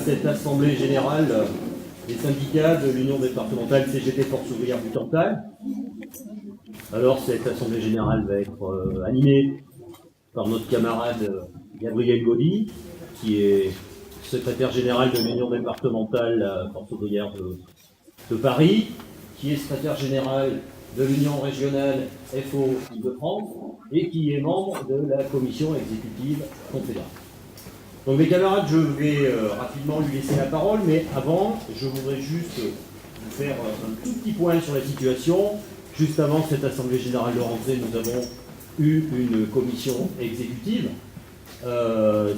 cette assemblée générale des syndicats de l'Union départementale CGT Force ouvrière du Cantal. Alors cette assemblée générale va être animée par notre camarade Gabriel Gaudy, qui est secrétaire général de l'Union départementale Force ouvrière de Paris, qui est secrétaire général de l'Union régionale FO Île-de-France et qui est membre de la commission exécutive confédérale. Donc mes camarades, je vais rapidement lui laisser la parole, mais avant, je voudrais juste vous faire un tout petit point sur la situation. Juste avant cette assemblée générale de rentrée, nous avons eu une commission exécutive.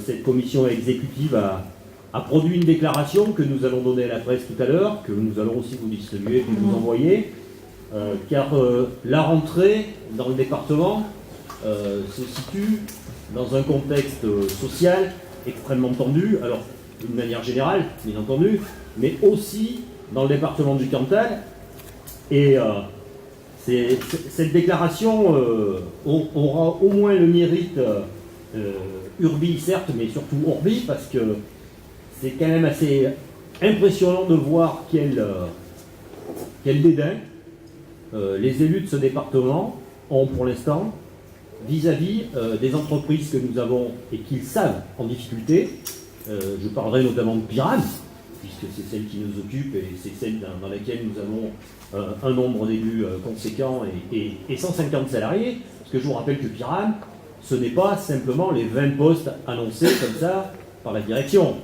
Cette commission exécutive a produit une déclaration que nous allons donner à la presse tout à l'heure, que nous allons aussi vous distribuer, vous envoyer, car la rentrée dans le département se situe dans un contexte social extrêmement tendu, alors d'une manière générale, bien entendu, mais aussi dans le département du Cantal. Et cette déclaration aura au moins le mérite urbi, certes, mais surtout orbi, parce que c'est quand même assez impressionnant de voir quel dédain les élus de ce département ont pour l'instant vis-à-vis des entreprises que nous avons et qu'ils savent en difficulté. Je parlerai notamment de Pyram, puisque c'est celle qui nous occupe et c'est celle dans laquelle nous avons un nombre d'élus conséquent et 150 salariés. Parce que je vous rappelle que Pyram, ce n'est pas simplement les 20 postes annoncés comme ça par la direction.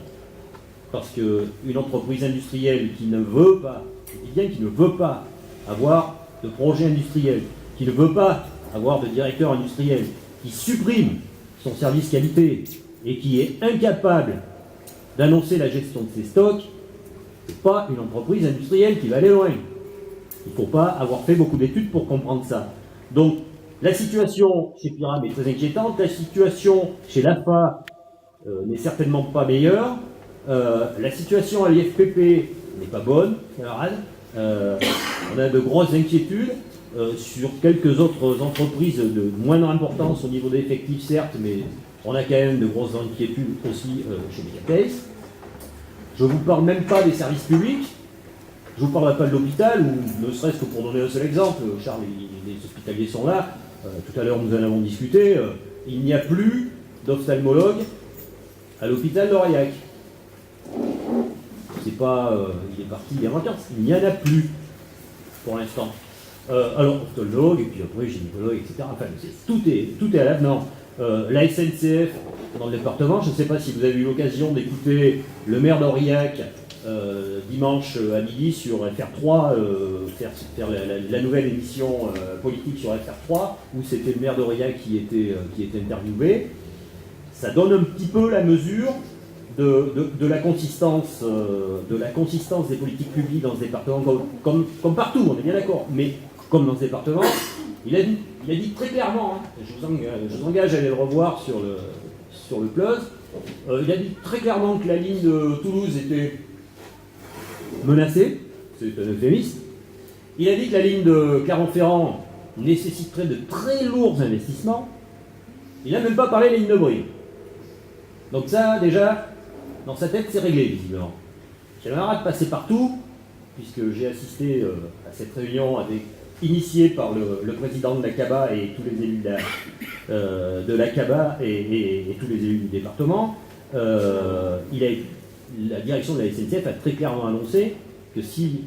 Parce qu'une entreprise industrielle qui ne veut pas, je dis bien qui ne veut pas avoir de projet industriel, qui ne veut pas avoir de directeur industriel, qui supprime son service qualité et qui est incapable d'annoncer la gestion de ses stocks, ce n'est pas une entreprise industrielle qui va aller loin. Il ne faut pas avoir fait beaucoup d'études pour comprendre ça. Donc, la situation chez Pyram est très inquiétante, la situation chez l'AFA n'est certainement pas meilleure, la situation à l'IFPP n'est pas bonne, camarades. On a de grosses inquiétudes sur quelques autres entreprises de moindre importance au niveau des effectifs, certes, mais on a quand même de grosses inquiétudes aussi chez Mediapace. Je ne vous parle même pas des services publics, je ne vous parlerai pas de l'hôpital, ou ne serait-ce que pour donner un seul exemple, Charles, les hospitaliers sont là, tout à l'heure nous en avons discuté, il n'y a plus d'ophtalmologue à l'hôpital d'Aurillac. C'est pas, il est parti il y a 20 ans, il n'y en a plus pour l'instant. Alors, ophtalmologue, et puis après gynécologue, etc. Enfin, tout est à l'avenant. La SNCF dans le département, je ne sais pas si vous avez eu l'occasion d'écouter le maire d'Aurillac dimanche à midi sur FR3, faire la nouvelle émission politique sur FR3, où c'était le maire d'Aurillac qui était interviewé. Ça donne un petit peu la mesure de la consistance des politiques publiques dans ce département, comme partout, on est bien d'accord, mais comme dans ce département, il a dit très clairement, hein, je vous engage à aller le revoir sur le Plus, il a dit très clairement que la ligne de Toulouse était menacée, c'est un euphémisme. Il a dit que la ligne de Clermont-Ferrand nécessiterait de très lourds investissements. Il n'a même pas parlé de la ligne de Brie. Donc ça, déjà, dans sa tête, c'est réglé, visiblement. J'ai l'honneur de passer partout, puisque j'ai assisté à cette réunion initiée par le président de la CABA et tous les élus de la CABA et tous les élus du département. La direction de la SNCF a très clairement annoncé que si,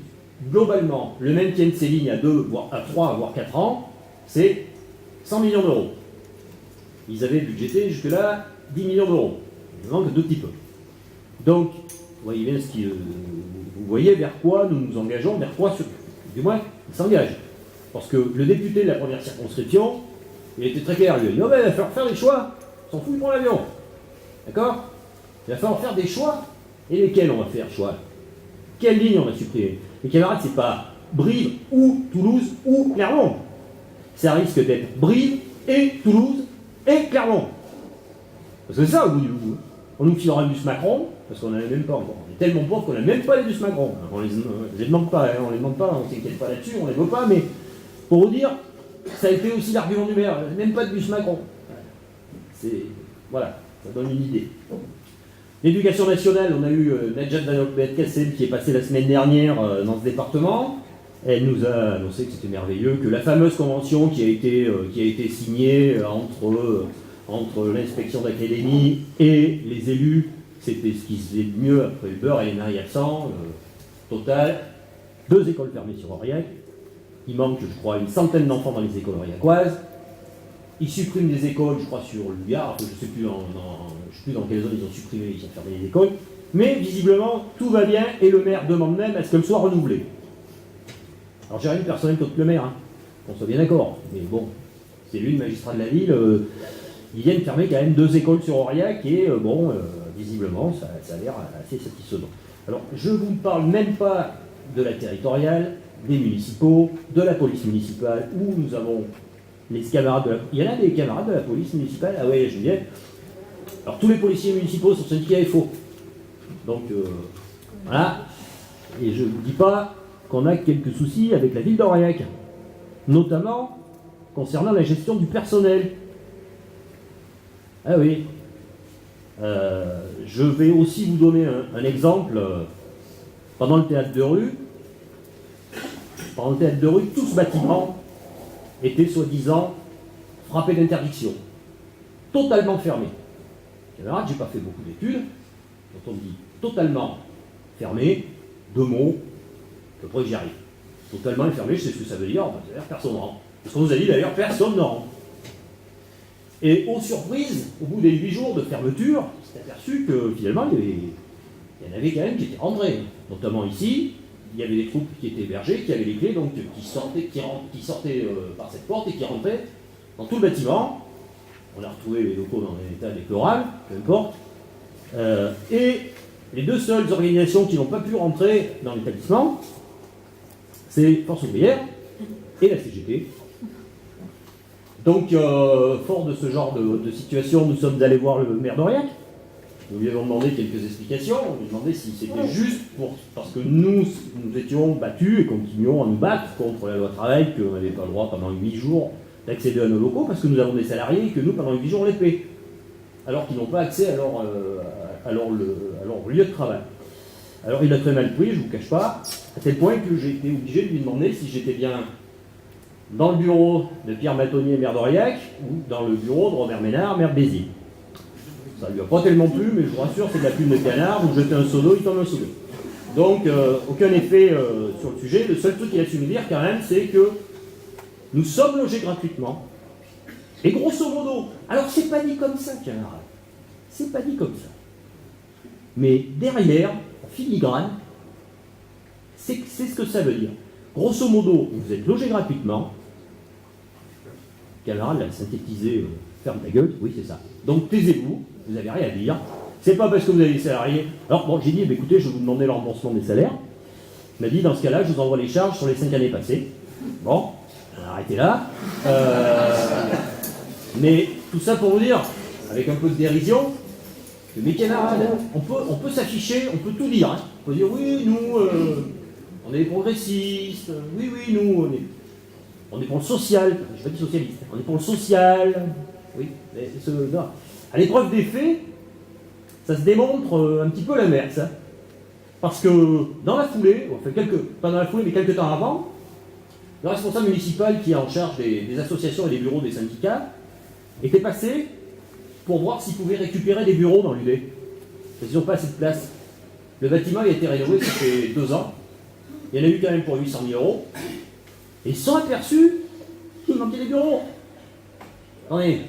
globalement, le maintien de ces lignes à 2, voire à 3, voire 4 ans, c'est 100 millions d'euros. Ils avaient budgété jusque-là 10 millions d'euros. Il manque de petits peu. Donc, vous voyez bien vous voyez vers quoi nous nous engageons, vers quoi, du moins, il s'engage. Parce que le député de la première circonscription, il était très clair, lui. Il a dit, oh ben, il va falloir faire des choix, on s'en fout, il prend l'avion. D'accord? Il va falloir faire des choix. Et lesquels on va faire choix? Quelle ligne on va supprimer? Les camarades, c'est pas Brive ou Toulouse ou Clermont. Ça risque d'être Brive et Toulouse et Clermont. Parce que c'est ça au bout du bout. On nous filera le bus Macron, parce qu'on n'en a même pas encore. On est tellement pauvres qu'on n'a même pas les bus Macron. On les demande pas, hein, on les demande pas, on ne s'inquiète pas là-dessus, on les veut pas, mais pour vous dire, ça a été aussi l'argument du maire, même pas de bus Macron. Voilà, ça donne une idée. L'éducation nationale, on a eu Najat Vallaud-Belkacem qui est passée la semaine dernière dans ce département. Elle nous a annoncé que c'était merveilleux, que la fameuse convention qui a été signée entre l'inspection d'académie et les élus, c'était ce qui se faisait de mieux après le beurre et les nerfs absents. Total, 2 écoles fermées sur Aurillac. Il manque, je crois, une centaine d'enfants dans les écoles aurillacoises. Ils suppriment des écoles, je crois, sur le Gard, je ne sais plus dans quelle zone ils ont supprimé, ils ont fermé les écoles. Mais visiblement, tout va bien et le maire demande même à ce qu'elle soit renouvelée. Alors j'ai rien de personnel contre le maire, hein, qu'on soit bien d'accord. Mais bon, c'est lui le magistrat de la ville. Ils viennent fermer quand même 2 écoles sur Aurillac et visiblement, ça a l'air assez satisfaisant. Alors je ne vous parle même pas de la territoriale, des municipaux, de la police municipale, où nous avons les camarades de la... Il y en a des camarades de la police municipale, ah ouais, Juliette. Alors tous les policiers municipaux sont syndiqués FO. Donc voilà. Et je ne vous dis pas qu'on a quelques soucis avec la ville d'Aurillac, notamment concernant la gestion du personnel. Ah oui. Je vais aussi vous donner un exemple. Pendant le théâtre de rue, tout ce bâtiment était soi-disant frappé d'interdiction, totalement fermé. Camarades, j'ai pas fait beaucoup d'études, quand on me dit totalement fermé, 2 mots, à peu près j'y arrive. Totalement fermé, je sais ce que ça veut dire, c'est-à-dire personne ne rentre. Ce qu'on nous a dit d'ailleurs, personne ne rentre. Et aux surprises, au bout des 8 jours de fermeture, on s'est aperçu que finalement, il y en avait quand même qui étaient rentrés. Notamment ici, il y avait des troupes qui étaient hébergées, qui avaient les clés, donc qui sortaient par cette porte et qui rentraient dans tout le bâtiment. On a retrouvé les locaux dans un état déplorable, peu importe. Et les 2 seules organisations qui n'ont pas pu rentrer dans l'établissement, c'est Force ouvrière et la CGT. Donc, fort de ce genre de situation, nous sommes allés voir le maire d'Aurillac. Nous lui avons demandé quelques explications. On lui a demandé si c'était juste parce que nous étions battus et continuons à nous battre contre la loi travail, qu'on n'avait pas le droit pendant 8 jours d'accéder à nos locaux parce que nous avons des salariés et que nous, pendant 8 jours, on les paie. Alors qu'ils n'ont pas accès à leur lieu de travail. Alors il a très mal pris, je ne vous cache pas, à tel point que j'ai été obligé de lui demander si j'étais bien dans le bureau de Pierre Matonnier, maire d'Aurillac, ou dans le bureau de Robert Ménard, maire de Béziers. Ça ne lui a pas tellement plu, mais je vous rassure, c'est de la plume de canard, vous jetez un seau d'eau, il tombe un seau d'eau. Donc, aucun effet sur le sujet. Le seul truc qu'il a su nous dire, quand même, c'est que nous sommes logés gratuitement. Et grosso modo, alors c'est pas dit comme ça, camarade. C'est pas dit comme ça. Mais derrière, en filigrane, c'est ce que ça veut dire. Grosso modo, vous êtes logés gratuitement. Camarade l'a synthétisé, ferme ta gueule, oui c'est ça. Donc taisez-vous, vous n'avez rien à dire. C'est pas parce que vous avez des salariés. Alors bon, j'ai dit, écoutez, je vais vous demander le remboursement des salaires. Il m'a dit, dans ce cas-là, je vous envoie les charges sur les 5 années passées. Bon, on a arrêté là. Mais tout ça pour vous dire, avec un peu de dérision, que mes camarades, on peut s'afficher, on peut tout dire. Hein. On peut dire, oui, nous, on est des progressistes, oui, nous, on est pour le social, je ne suis pas dit socialiste, on est pour le social, oui, mais non. À l'épreuve des faits, ça se démontre un petit peu l'inverse. Hein. Parce que dans la foulée, enfin pas dans la foulée, mais quelques temps avant, le responsable municipal qui est en charge des associations et des bureaux des syndicats était passé pour voir s'il pouvait récupérer des bureaux dans l'UD. Parce qu'ils n'ont pas assez de place. Le bâtiment a été rénové, ça fait 2 ans. Il y en a eu quand même pour 800 000 €. Et ils se sont aperçus qu'il manquait des bureaux. Attendez,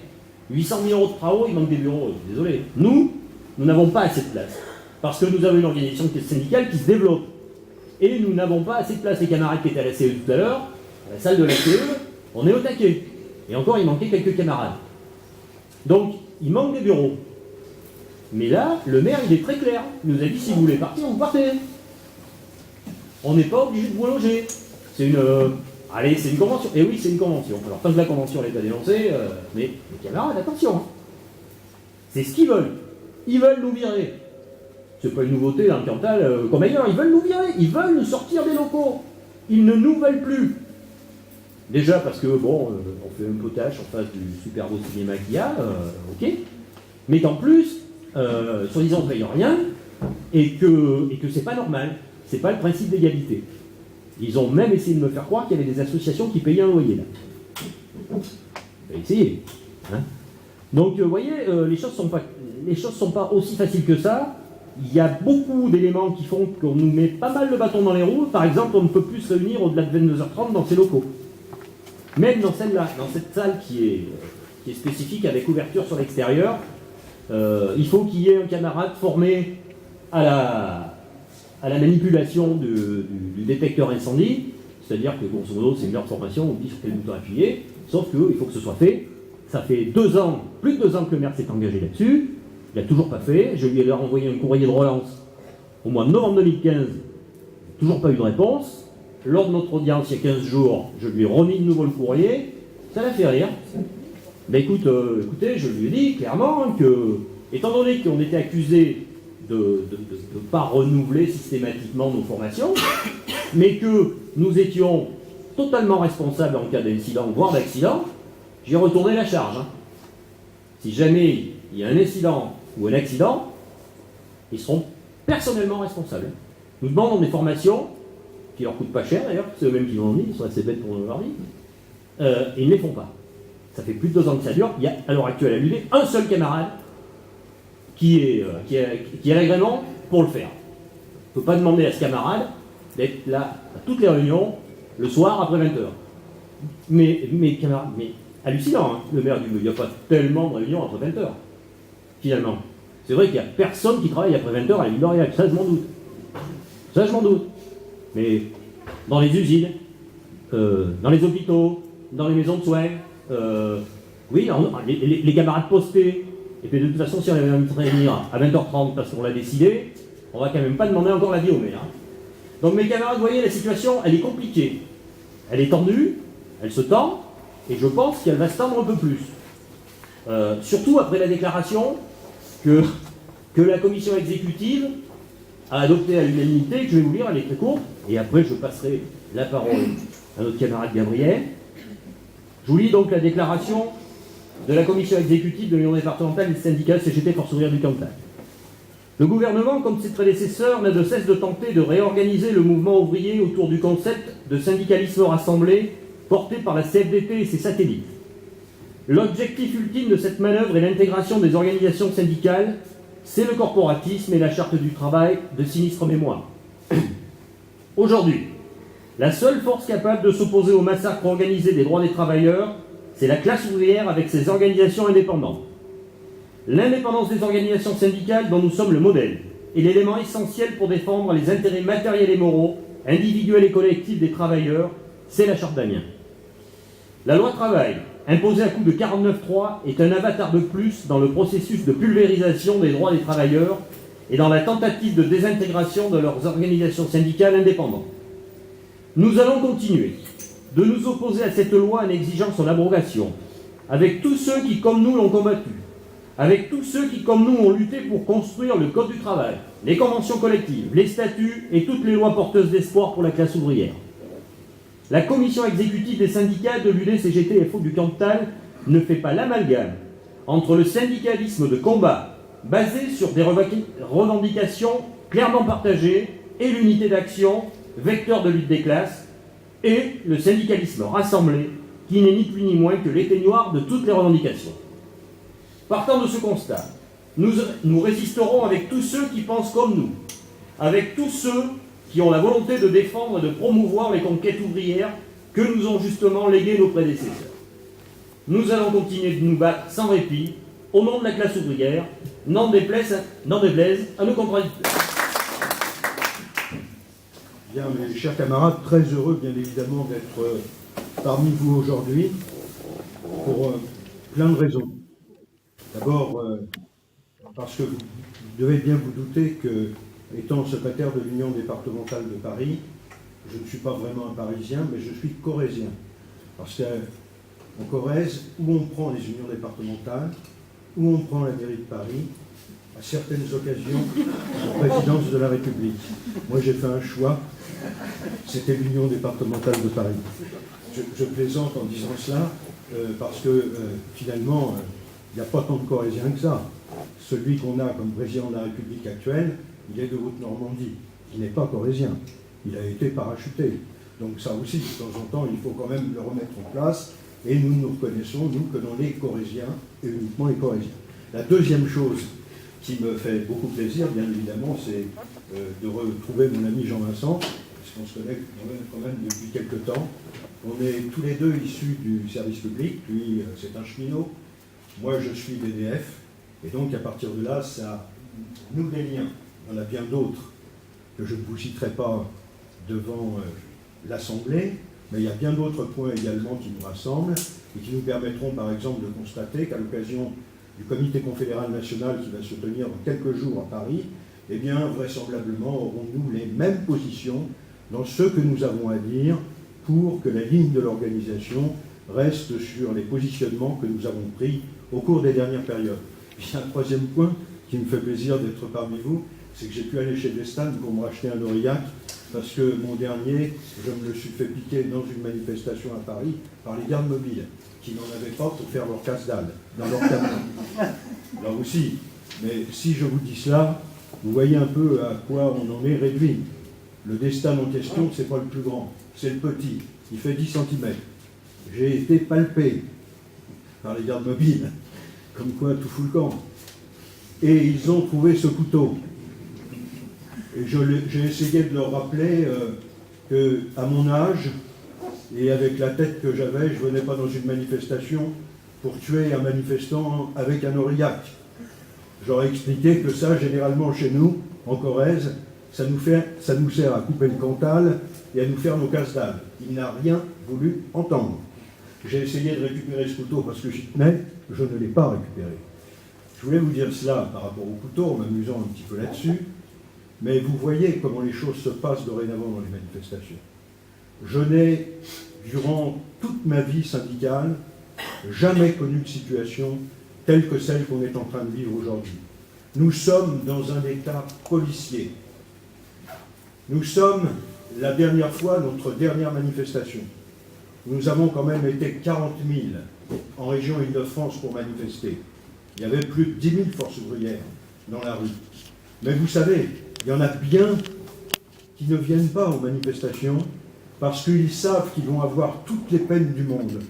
800 000 € de travaux, il manque des bureaux. Désolé. Nous n'avons pas assez de place. Parce que nous avons une organisation syndicale qui se développe. Et nous n'avons pas assez de place. Les camarades qui étaient à la CE tout à l'heure, à la salle de la CE, on est au taquet. Et encore, il manquait quelques camarades. Donc, il manque des bureaux. Mais là, le maire, il est très clair. Il nous a dit, si vous voulez partir, vous partez. On n'est pas obligé de vous loger. C'est une convention. Et oui, c'est une convention. Alors, tant que la convention n'est pas dénoncée, mais les camarades, attention. Hein. C'est ce qu'ils veulent. Ils veulent nous virer. C'est pas une nouveauté dans le Cantal comme ailleurs. Ils veulent nous virer. Ils veulent nous sortir des locaux. Ils ne nous veulent plus. Déjà parce que, bon, on fait un potage en face du super beau cinéma qu'il y a, ok. Mais qu'en plus, soi-disant ne payent rien, et que c'est pas normal, c'est pas le principe d'égalité. Ils ont même essayé de me faire croire qu'il y avait des associations qui payaient un loyer là. Essayez. Hein. Donc vous voyez, les choses sont pas aussi faciles que ça. Il y a beaucoup d'éléments qui font qu'on nous met pas mal le bâton dans les roues. Par exemple, on ne peut plus se réunir au-delà de 22h30 dans ces locaux. Même dans celle-là, dans cette salle qui est spécifique avec ouverture sur l'extérieur, il faut qu'il y ait un camarade formé à la manipulation du détecteur incendie, c'est-à-dire que grosso modo c'est une heure de formation, on dit sur quel bouton appuyer, sauf qu'il faut que ce soit fait. Ça fait 2 ans, plus de 2 ans que le maire s'est engagé là-dessus, il n'a toujours pas fait. Je lui ai envoyé un courrier de relance au mois de novembre 2015, toujours pas eu de réponse. Lors de notre audience il y a 15 jours, je lui ai remis de nouveau le courrier, ça l'a fait rire. Ben écoutez, je lui ai dit clairement que, étant donné qu'on était accusé de ne pas renouveler systématiquement nos formations, mais que nous étions totalement responsables en cas d'incident, voire d'accident, j'ai retourné la charge. Hein. Si jamais il y a un incident ou un accident, ils seront personnellement responsables. Nous demandons des formations qui leur coûtent pas cher d'ailleurs, c'est eux-mêmes qui l'ont dit, ils sont assez bêtes pour leur dire, et ils ne les font pas. Ça fait plus de 2 ans que ça dure. Il y a à l'heure actuelle à l'UD un seul camarade qui a l'agrément pour le faire. On ne peut pas demander à ce camarade d'être là à toutes les réunions le soir après 20h. Mais camarades, mais hallucinant, hein. Le maire du il n'y a pas tellement de réunions après 20h, finalement. C'est vrai qu'il n'y a personne qui travaille après 20h à la ville d'Aurillac, ça je m'en doute. Ça je m'en doute. Mais dans les usines, dans les hôpitaux, dans les maisons de soins, oui, les camarades postés, et puis de toute façon, si on avait envie de réunir à 20h30 parce qu'on l'a décidé, on va quand même pas demander encore l'avis au maire. Donc mes camarades, vous voyez, la situation, elle est compliquée. Elle est tendue, elle se tend, et je pense qu'elle va se tendre un peu plus. Surtout après la déclaration que la commission exécutive a adoptée à l'unanimité, que je vais vous lire, elle est très courte, et après je passerai la parole à notre camarade Gabriel. Je vous lis donc la déclaration de la commission exécutive de l'Union départementale des syndicats CGT Forces ouvrières du Cantal. Le gouvernement, comme ses prédécesseurs, n'a de cesse de tenter de réorganiser le mouvement ouvrier autour du concept de syndicalisme rassemblé porté par la CFDT et ses satellites. L'objectif ultime de cette manœuvre est l'intégration des organisations syndicales, c'est le corporatisme et la charte du travail de sinistre mémoire. Aujourd'hui, la seule force capable de s'opposer au massacre organisé des droits des travailleurs, c'est la classe ouvrière avec ses organisations indépendantes. L'indépendance des organisations syndicales dont nous sommes le modèle est l'élément essentiel pour défendre les intérêts matériels et moraux, individuels et collectifs des travailleurs, c'est la charte d'Amiens. La loi travail, imposée à coup de 49.3, est un avatar de plus dans le processus de pulvérisation des droits des travailleurs et dans la tentative de désintégration de leurs organisations syndicales indépendantes. Nous allons continuer de nous opposer à cette loi en exigeant son abrogation, avec tous ceux qui, comme nous, l'ont combattu, avec tous ceux qui, comme nous, ont lutté pour construire le Code du travail, les conventions collectives, les statuts et toutes les lois porteuses d'espoir pour la classe ouvrière. La commission exécutive des syndicats de l'UD-CGT FO du Cantal ne fait pas l'amalgame entre le syndicalisme de combat, basé sur des revendications clairement partagées, et l'unité d'action, vecteur de lutte des classes, et le syndicalisme rassemblé, qui n'est ni plus ni moins que l'éteignoir de toutes les revendications. Partant de ce constat, nous résisterons avec tous ceux qui pensent comme nous, avec tous ceux qui ont la volonté de défendre et de promouvoir les conquêtes ouvrières que nous ont justement léguées nos prédécesseurs. Nous allons continuer de nous battre sans répit, au nom de la classe ouvrière, n'en déplaise à nos contradicteurs. Bien, mes chers camarades, très heureux bien évidemment d'être parmi vous aujourd'hui pour plein de raisons. D'abord, parce que vous devez bien vous douter que, étant secrétaire de l'Union départementale de Paris, je ne suis pas vraiment un Parisien, mais je suis corrézien. Parce qu'en Corrèze, où on prend les unions départementales, où on prend la mairie de Paris, à certaines occasions, la présidence de la République. Moi, j'ai fait un choix, c'était l'Union départementale de Paris. Je plaisante en disant cela, parce que finalement, il n'y a pas tant de Corréziens que ça. celui qu'on a comme président de la République actuelle, il est de Haute-Normandie. Il n'est pas corrézien. Il a été parachuté. Donc ça aussi, de temps en temps, il faut quand même le remettre en place. Et nous nous reconnaissons, nous, que dans les Corréziens, et uniquement les Corréziens. La deuxième chose qui me fait beaucoup plaisir, bien évidemment, c'est de retrouver mon ami Jean-Vincent, parce qu'on se connaît quand même depuis quelques temps. On est tous les deux issus du service public. Lui, c'est un cheminot. Moi, je suis d'EDF. Et donc, à partir de là, ça noue des liens. Il y en a bien d'autres que je ne vous citerai pas devant l'Assemblée, mais il y a bien d'autres points également qui nous rassemblent et qui nous permettront, par exemple, de constater qu'à l'occasion du Comité confédéral national qui va se tenir dans quelques jours à Paris, eh bien, vraisemblablement, aurons-nous les mêmes positions dans ce que nous avons à dire pour que la ligne de l'organisation reste sur les positionnements que nous avons pris au cours des dernières périodes. Puis un troisième point qui me fait plaisir d'être parmi vous, c'est que j'ai pu aller chez Destan pour me racheter un Aurillac, parce que mon dernier, je me le suis fait piquer dans une manifestation à Paris par les gardes mobiles, qui n'en avaient pas pour faire leur casse-dalle dans leur camion. Là aussi, mais si je vous dis cela, vous voyez un peu à quoi on en est réduit. Le Destan en question, c'est pas le plus grand, c'est le petit, il fait 10 cm. J'ai été palpé par les gardes mobiles, comme quoi tout fout le camp. Et ils ont trouvé ce couteau. Et j'ai essayé de leur rappeler qu'à mon âge, et avec la tête que j'avais, je ne venais pas dans une manifestation pour tuer un manifestant avec un Aurillac. J'aurais expliqué que ça, généralement chez nous, en Corrèze, ça nous sert à couper le Cantal et à nous faire nos casse-dalles. Il n'a rien voulu entendre. J'ai essayé de récupérer ce couteau parce que j'y tenais, je ne l'ai pas récupéré. Je voulais vous dire cela par rapport au couteau, en m'amusant un petit peu là-dessus, mais vous voyez comment les choses se passent dorénavant dans les manifestations. Je n'ai, durant toute ma vie syndicale, jamais connu de situation telle que celle qu'on est en train de vivre aujourd'hui. Nous sommes dans un état policier. Nous sommes, la dernière fois, notre dernière manifestation. Nous avons quand même été 40 000 en région Île-de-France pour manifester. Il y avait plus de 10 000 forces ouvrières dans la rue. Mais vous savez, il y en a bien qui ne viennent pas aux manifestations parce qu'ils savent qu'ils vont avoir toutes les peines du monde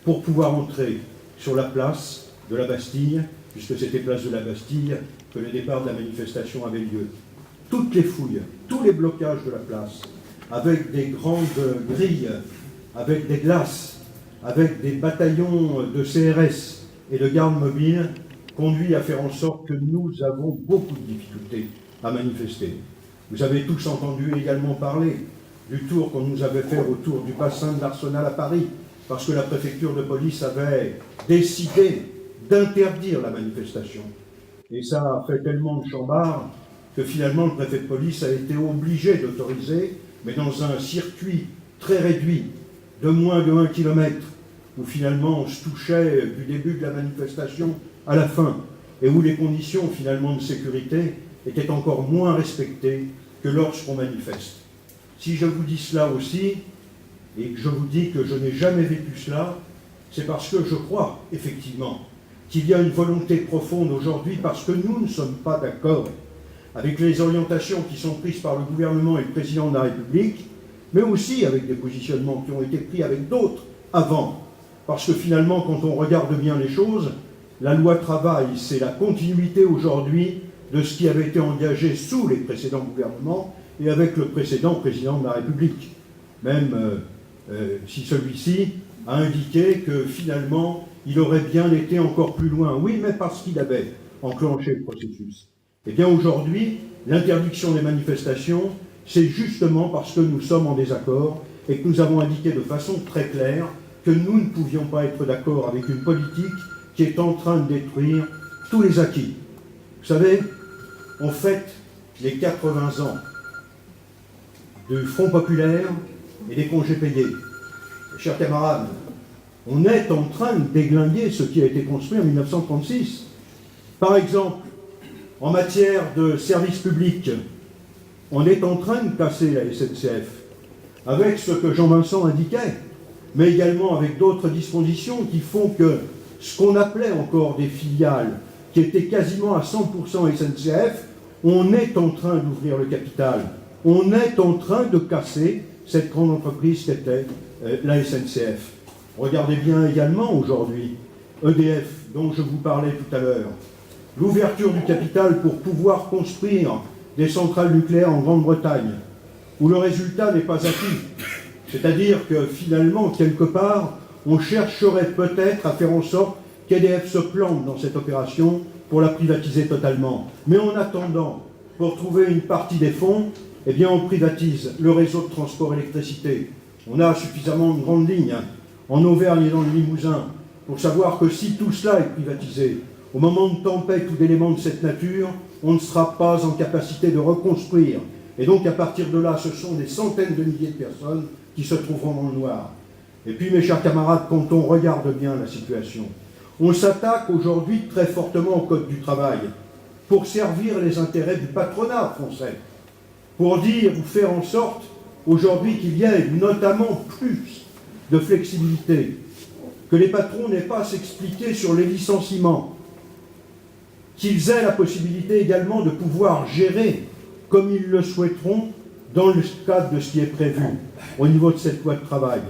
pour pouvoir entrer sur la place de la Bastille, puisque c'était place de la Bastille que le départ de la manifestation avait lieu. Toutes les fouilles, tous les blocages de la place, avec des grandes grilles, avec des glaces, avec des bataillons de CRS et de gardes mobiles, conduit à faire en sorte que nous avons beaucoup de difficultés à manifester. Vous avez tous entendu également parler du tour qu'on nous avait fait autour du bassin de l'Arsenal à Paris, parce que la préfecture de police avait décidé d'interdire la manifestation. Et ça a fait tellement de chambard que finalement le préfet de police a été obligé d'autoriser, mais dans un circuit très réduit, de moins de 1 km, où finalement on se touchait du début de la manifestation à la fin, et où les conditions finalement de sécurité étaient encore moins respectées que lorsqu'on manifeste. Si je vous dis cela aussi, et que je vous dis que je n'ai jamais vécu cela, c'est parce que je crois, effectivement, qu'il y a une volonté profonde aujourd'hui, parce que nous ne sommes pas d'accord avec les orientations qui sont prises par le gouvernement et le président de la République, mais aussi avec des positionnements qui ont été pris avec d'autres avant. Parce que finalement, quand on regarde bien les choses, la loi travail, c'est la continuité aujourd'hui de ce qui avait été engagé sous les précédents gouvernements et avec le précédent président de la République. Même si celui-ci a indiqué que finalement, il aurait bien été encore plus loin. Oui, mais parce qu'il avait enclenché le processus. Eh bien aujourd'hui, l'interdiction des manifestations, c'est justement parce que nous sommes en désaccord et que nous avons indiqué de façon très claire que nous ne pouvions pas être d'accord avec une politique qui est en train de détruire tous les acquis. Vous savez, on fête les 80 ans du Front populaire et des congés payés. Chers camarades, on est en train de déglinguer ce qui a été construit en 1936. Par exemple, en matière de services publics, on est en train de casser la SNCF avec ce que Jean-Vincent indiquait, mais également avec d'autres dispositions qui font que ce qu'on appelait encore des filiales qui était quasiment à 100% SNCF, on est en train d'ouvrir le capital. On est en train de casser cette grande entreprise qu'était la SNCF. Regardez bien également aujourd'hui EDF, dont je vous parlais tout à l'heure. L'ouverture du capital pour pouvoir construire des centrales nucléaires en Grande-Bretagne, où le résultat n'est pas acquis. C'est-à-dire que finalement, quelque part, on chercherait peut-être à faire en sorte qu'EDF se plante dans cette opération pour la privatiser totalement. Mais en attendant, pour trouver une partie des fonds, eh bien on privatise le réseau de transport électricité. On a suffisamment de grandes lignes en Auvergne et dans le Limousin pour savoir que si tout cela est privatisé, au moment de tempête ou d'éléments de cette nature, on ne sera pas en capacité de reconstruire. Et donc à partir de là, ce sont des centaines de milliers de personnes qui se trouveront dans le noir. Et puis mes chers camarades, quand on regarde bien la situation, on s'attaque aujourd'hui très fortement au Code du travail pour servir les intérêts du patronat français, pour dire ou faire en sorte aujourd'hui qu'il y ait notamment plus de flexibilité, que les patrons n'aient pas à s'expliquer sur les licenciements, qu'ils aient la possibilité également de pouvoir gérer comme ils le souhaiteront dans le cadre de ce qui est prévu au niveau de cette loi de travail,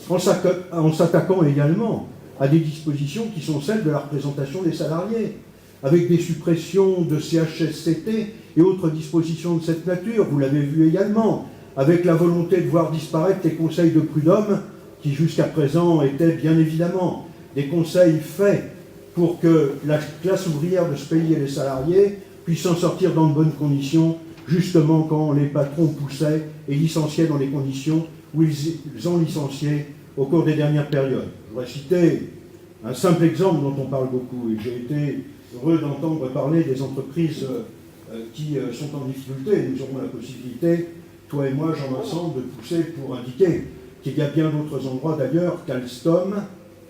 en s'attaquant également à des dispositions qui sont celles de la représentation des salariés, avec des suppressions de CHSCT et autres dispositions de cette nature, vous l'avez vu également, avec la volonté de voir disparaître les conseils de prud'homme, qui jusqu'à présent étaient bien évidemment des conseils faits pour que la classe ouvrière de ce pays et les salariés puissent s'en sortir dans de bonnes conditions, justement quand les patrons poussaient et licenciaient dans les conditions où ils ont licencié au cours des dernières périodes. Je voudrais citer un simple exemple dont on parle beaucoup, et j'ai été heureux d'entendre parler des entreprises qui sont en difficulté. Nous aurons la possibilité, toi et moi, Jean-Vincent, de pousser pour indiquer qu'il y a bien d'autres endroits d'ailleurs qu'Alstom,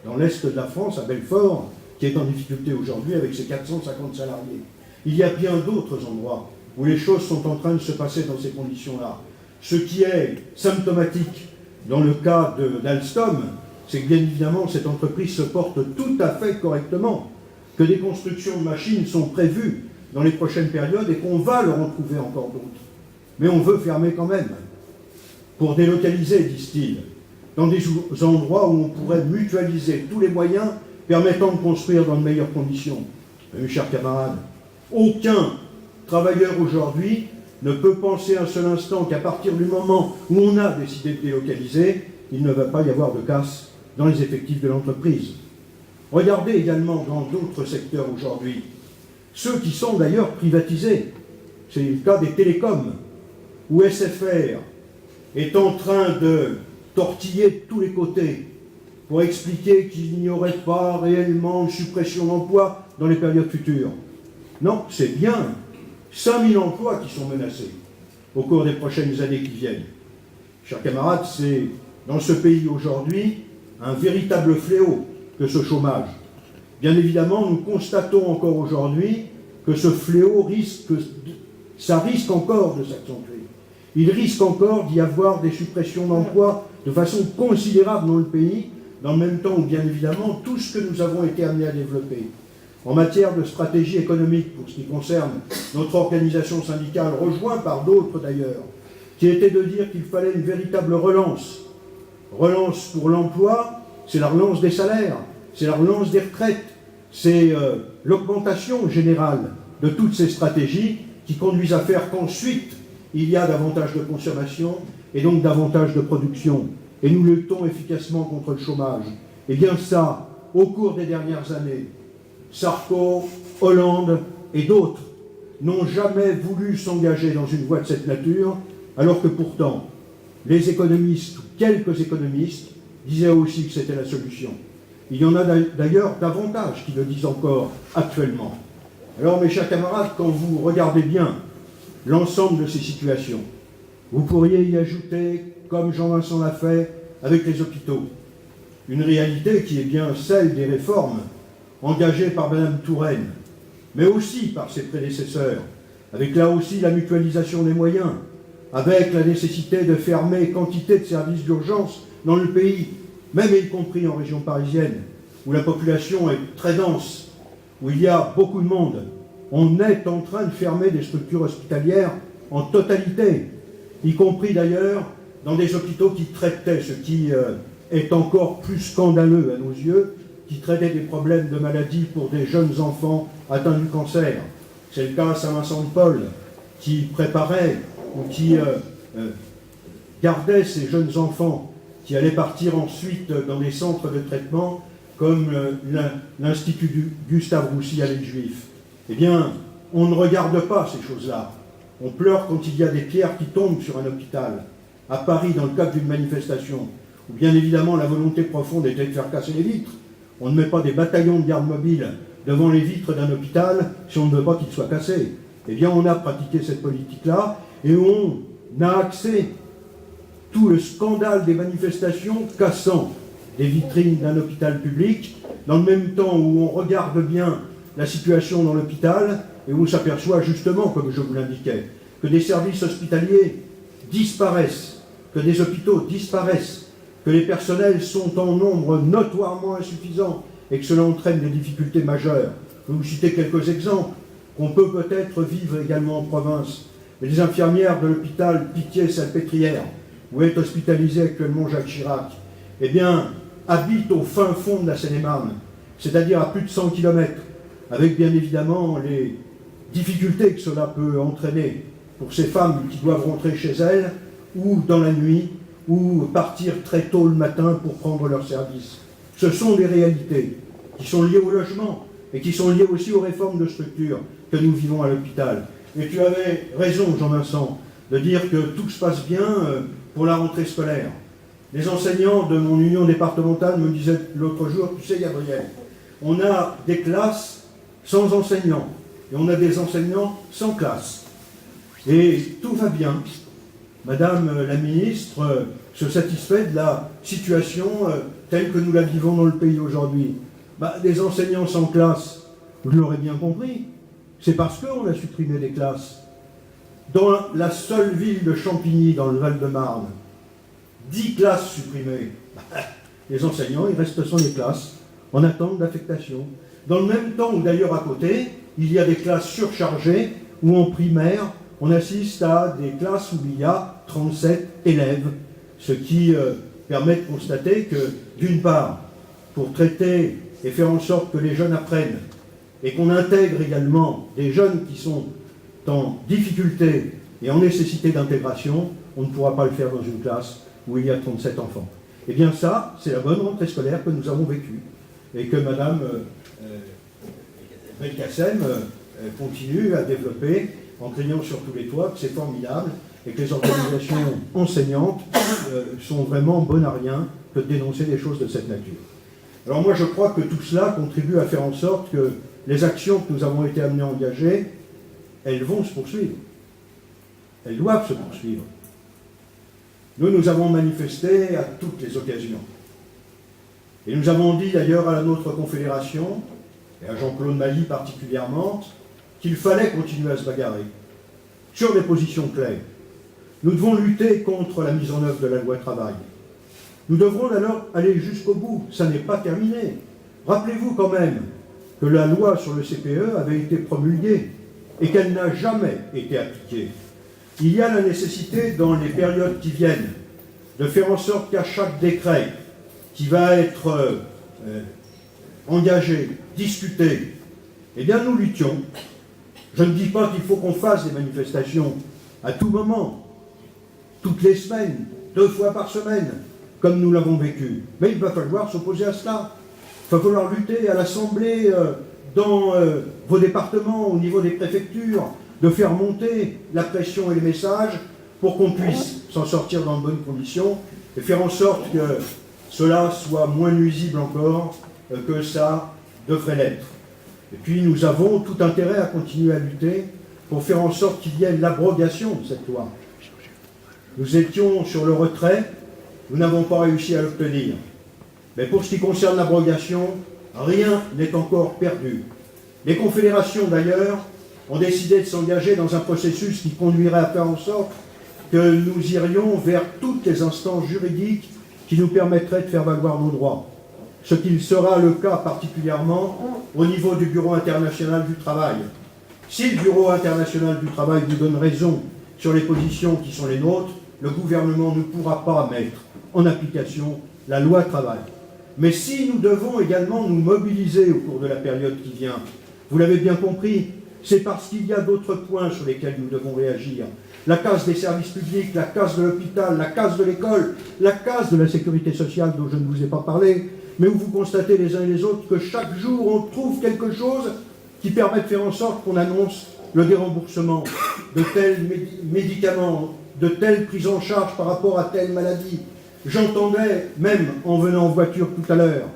dans l'est de la France, à Belfort, qui est en difficulté aujourd'hui avec ses 450 salariés. Il y a bien d'autres endroits où les choses sont en train de se passer dans ces conditions-là. Ce qui est symptomatique dans le cas d'Alstom, c'est que bien évidemment cette entreprise se porte tout à fait correctement, que des constructions de machines sont prévues dans les prochaines périodes et qu'on va leur en trouver encore d'autres. Mais on veut fermer quand même, pour délocaliser, disent-ils, dans des endroits où on pourrait mutualiser tous les moyens permettant de construire dans de meilleures conditions. Mes chers camarades, aucun travailleur aujourd'hui ne peut penser un seul instant qu'à partir du moment où on a décidé de délocaliser, il ne va pas y avoir de casse dans les effectifs de l'entreprise. Regardez également dans d'autres secteurs aujourd'hui, ceux qui sont d'ailleurs privatisés. C'est le cas des télécoms, où SFR est en train de tortiller de tous les côtés pour expliquer qu'il n'y aurait pas réellement de suppression d'emplois dans les périodes futures. Non, c'est bien 5000 emplois qui sont menacés au cours des prochaines années qui viennent. Chers camarades, c'est dans ce pays aujourd'hui un véritable fléau que ce chômage. Bien évidemment, nous constatons encore aujourd'hui que ce fléau risque encore de s'accentuer. Il risque encore d'y avoir des suppressions d'emplois de façon considérable dans le pays, dans le même temps où, bien évidemment, tout ce que nous avons été amenés à développer en matière de stratégie économique, pour ce qui concerne notre organisation syndicale, rejointe par d'autres d'ailleurs, qui était de dire qu'il fallait une véritable relance. Relance pour l'emploi, c'est la relance des salaires, c'est la relance des retraites, c'est l'augmentation générale de toutes ces stratégies qui conduisent à faire qu'ensuite, il y a davantage de consommation et donc davantage de production. Et nous luttons efficacement contre le chômage. Et bien ça, au cours des dernières années, Sarko, Hollande et d'autres n'ont jamais voulu s'engager dans une voie de cette nature, alors que pourtant, les économistes, ou quelques économistes, disaient aussi que c'était la solution. Il y en a d'ailleurs davantage qui le disent encore actuellement. Alors mes chers camarades, quand vous regardez bien l'ensemble de ces situations, vous pourriez y ajouter, comme Jean-Vincent l'a fait, avec les hôpitaux, une réalité qui est bien celle des réformes engagées par Mme Touraine, mais aussi par ses prédécesseurs, avec là aussi la mutualisation des moyens, avec la nécessité de fermer quantité de services d'urgence dans le pays, même y compris en région parisienne, où la population est très dense, où il y a beaucoup de monde. On est en train de fermer des structures hospitalières en totalité, y compris d'ailleurs dans des hôpitaux qui traitaient, ce qui est encore plus scandaleux à nos yeux, qui traitaient des problèmes de maladie pour des jeunes enfants atteints du cancer. C'est le cas à Saint-Vincent-de-Paul, qui préparait ou qui gardait ces jeunes enfants qui allaient partir ensuite dans des centres de traitement comme l'Institut Gustave Roussy à l'île Juif. Eh bien, on ne regarde pas ces choses-là. On pleure quand il y a des pierres qui tombent sur un hôpital. À Paris, dans le cadre d'une manifestation, où bien évidemment la volonté profonde était de faire casser les vitres. On ne met pas des bataillons de garde mobile devant les vitres d'un hôpital si on ne veut pas qu'il soit cassé. Eh bien, on a pratiqué cette politique-là et on a axé tout le scandale des manifestations cassant des vitrines d'un hôpital public, dans le même temps où on regarde bien la situation dans l'hôpital et où on s'aperçoit justement, comme je vous l'indiquais, que des services hospitaliers disparaissent, que des hôpitaux disparaissent, que les personnels sont en nombre notoirement insuffisant et que cela entraîne des difficultés majeures. Je vais vous citer quelques exemples qu'on peut peut-être vivre également en province. Les infirmières de l'hôpital Pitié-Salpêtrière, où est hospitalisé actuellement Jacques Chirac, eh bien, habitent au fin fond de la Seine-et-Marne, c'est-à-dire à plus de 100 km, avec bien évidemment les difficultés que cela peut entraîner pour ces femmes qui doivent rentrer chez elles, ou dans la nuit, ou partir très tôt le matin pour prendre leur service. Ce sont des réalités qui sont liées au logement et qui sont liées aussi aux réformes de structure que nous vivons à l'hôpital. Et tu avais raison, Jean-Vincent, de dire que tout se passe bien pour la rentrée scolaire. Les enseignants de mon union départementale me disaient l'autre jour, tu sais Gabriel, on a des classes sans enseignants et on a des enseignants sans classe. Et tout va bien. Madame la ministre se satisfait de la situation telle que nous la vivons dans le pays aujourd'hui. Des enseignants sans classe, vous l'aurez bien compris, c'est parce qu'on a supprimé des classes. Dans la seule ville de Champigny, dans le Val-de-Marne, 10 classes supprimées. Les enseignants, ils restent sans les classes, en attente d'affectation. Dans le même temps, ou d'ailleurs à côté, il y a des classes surchargées, où en primaire, on assiste à des classes où il y a 37 élèves, ce qui permet de constater que, d'une part, pour traiter et faire en sorte que les jeunes apprennent, et qu'on intègre également des jeunes qui sont en difficulté et en nécessité d'intégration, on ne pourra pas le faire dans une classe où il y a 37 enfants. Eh bien ça, c'est la bonne rentrée scolaire que nous avons vécue, et que Madame Belkacem continue à développer en criant sur tous les toits que c'est formidable et que les organisations enseignantes sont vraiment bonnes à rien que de dénoncer des choses de cette nature. Alors moi je crois que tout cela contribue à faire en sorte que les actions que nous avons été amenés à engager, elles vont se poursuivre. Elles doivent se poursuivre. Nous avons manifesté à toutes les occasions. Et nous avons dit d'ailleurs à notre confédération, et à Jean-Claude Mailly particulièrement, qu'il fallait continuer à se bagarrer sur des positions claires. Nous devons lutter contre la mise en œuvre de la loi travail. Nous devrons alors aller jusqu'au bout. Ça n'est pas terminé. Rappelez-vous quand même que la loi sur le CPE avait été promulguée et qu'elle n'a jamais été appliquée. Il y a la nécessité, dans les périodes qui viennent, de faire en sorte qu'à chaque décret qui va être engagé, discuté, eh bien nous luttions. Je ne dis pas qu'il faut qu'on fasse des manifestations à tout moment, toutes les semaines, 2 fois par semaine, comme nous l'avons vécu. Mais il va falloir s'opposer à cela. Il va falloir lutter à l'Assemblée, dans vos départements, au niveau des préfectures, de faire monter la pression et les messages pour qu'on puisse s'en sortir dans de bonnes conditions et faire en sorte que cela soit moins nuisible encore que ça devrait l'être. Et puis nous avons tout intérêt à continuer à lutter pour faire en sorte qu'il y ait l'abrogation de cette loi. Nous étions sur le retrait, nous n'avons pas réussi à l'obtenir. Mais pour ce qui concerne l'abrogation, rien n'est encore perdu. Les confédérations d'ailleurs ont décidé de s'engager dans un processus qui conduirait à faire en sorte que nous irions vers toutes les instances juridiques qui nous permettraient de faire valoir nos droits. ce qu'il sera le cas particulièrement au niveau du Bureau international du travail. Si le Bureau international du travail vous donne raison sur les positions qui sont les nôtres, le gouvernement ne pourra pas mettre en application la loi travail. Mais si nous devons également nous mobiliser au cours de la période qui vient, vous l'avez bien compris, c'est parce qu'il y a d'autres points sur lesquels nous devons réagir. La casse des services publics, la casse de l'hôpital, la casse de l'école, la casse de la sécurité sociale dont je ne vous ai pas parlé, mais où vous constatez les uns et les autres que chaque jour on trouve quelque chose qui permet de faire en sorte qu'on annonce le déremboursement de tels médicaments, de telles prises en charge par rapport à telle maladie. J'entendais, même en venant en voiture tout à l'heure,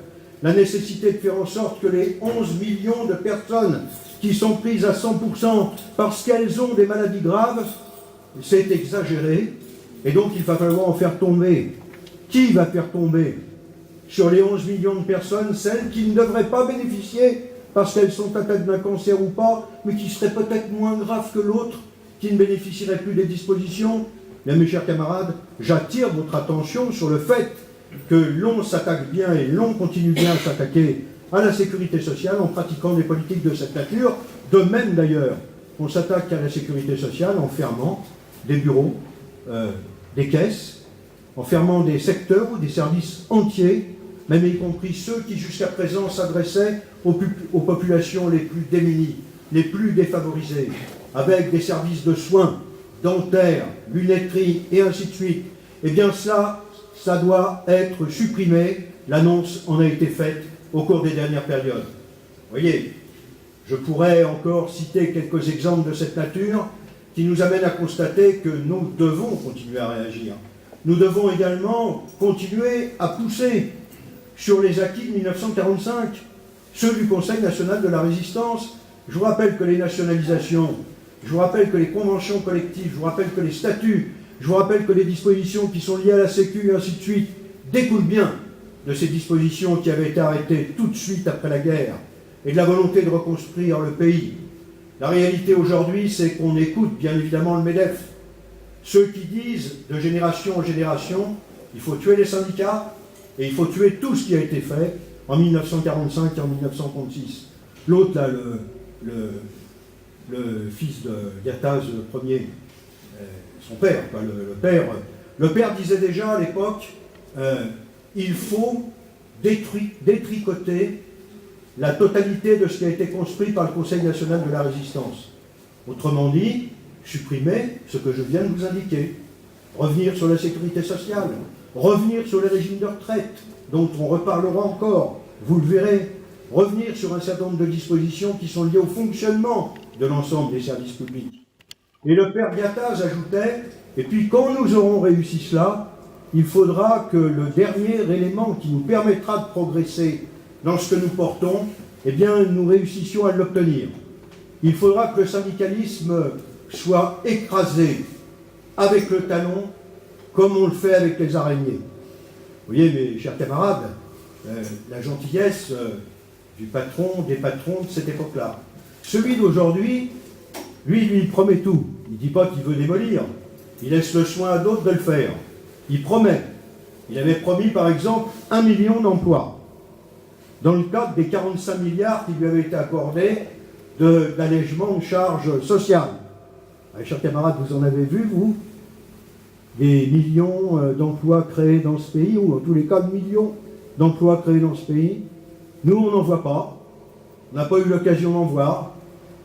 la nécessité de faire en sorte que les 11 millions de personnes qui sont prises à 100% parce qu'elles ont des maladies graves, c'est exagéré, et donc il va falloir en faire tomber. Qui va faire tomber sur les 11 millions de personnes celles qui ne devraient pas bénéficier parce qu'elles sont atteintes d'un cancer ou pas, mais qui seraient peut-être moins graves que l'autre, qui ne bénéficieraient plus des dispositions? Mais mes chers camarades, j'attire votre attention sur le fait que l'on s'attaque bien et l'on continue bien à s'attaquer à la sécurité sociale en pratiquant des politiques de cette nature. De même d'ailleurs, on s'attaque à la sécurité sociale en fermant des bureaux, des caisses, en fermant des secteurs ou des services entiers, même y compris ceux qui jusqu'à présent s'adressaient aux populations les plus démunies, les plus défavorisées, avec des services de soins, dentaires, lunetterie et ainsi de suite. Eh bien ça doit être supprimé. L'annonce en a été faite au cours des dernières périodes. Vous voyez, je pourrais encore citer quelques exemples de cette nature qui nous amènent à constater que nous devons continuer à réagir. Nous devons également continuer à pousser sur les acquis de 1945, ceux du Conseil national de la résistance. Je vous rappelle que les nationalisations, je vous rappelle que les conventions collectives, je vous rappelle que les statuts, je vous rappelle que les dispositions qui sont liées à la Sécu et ainsi de suite découlent bien de ces dispositions qui avaient été arrêtées tout de suite après la guerre et de la volonté de reconstruire le pays. La réalité aujourd'hui, c'est qu'on écoute bien évidemment le MEDEF. Ceux qui disent de génération en génération, il faut tuer les syndicats et il faut tuer tout ce qui a été fait en 1945 et en 1936. L'autre, là, le fils de Gattaz Ier, son père, quoi, le père disait déjà à l'époque, il faut détricoter la totalité de ce qui a été construit par le Conseil national de la résistance. Autrement dit, supprimer ce que je viens de vous indiquer, revenir sur la sécurité sociale, revenir sur les régimes de retraite, dont on reparlera encore, vous le verrez, revenir sur un certain nombre de dispositions qui sont liées au fonctionnement de l'ensemble des services publics. Et le père Gattaz ajoutait, et puis quand nous aurons réussi cela, il faudra que le dernier élément qui nous permettra de progresser dans ce que nous portons, eh bien, nous réussissions à l'obtenir. Il faudra que le syndicalisme soit écrasé avec le talon, comme on le fait avec les araignées. Vous voyez, mes chers camarades, la gentillesse du patron, des patrons de cette époque-là. Celui d'aujourd'hui, lui promet tout. Il ne dit pas qu'il veut démolir. Il laisse le soin à d'autres de le faire. Il promet. Il avait promis, par exemple, 1 million d'emplois dans le cadre des 45 milliards qui lui avaient été accordés d'allègement de charges sociales. Mes chers camarades, vous en avez vu, vous, des millions d'emplois créés dans ce pays, ou en tous les cas, millions d'emplois créés dans ce pays. Nous, on n'en voit pas. On n'a pas eu l'occasion d'en voir.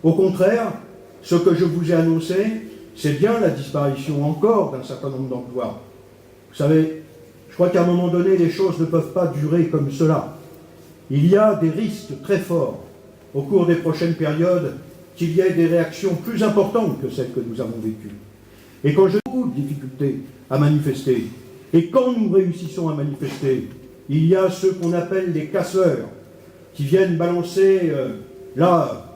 Au contraire, ce que je vous ai annoncé, c'est bien la disparition encore d'un certain nombre d'emplois. Vous savez, je crois qu'à un moment donné, les choses ne peuvent pas durer comme cela. Il y a des risques très forts au cours des prochaines périodes qu'il y ait des réactions plus importantes que celles que nous avons vécues. Et quand j'ai beaucoup de difficultés à manifester, et quand nous réussissons à manifester, il y a ceux qu'on appelle les casseurs, qui viennent balancer, là,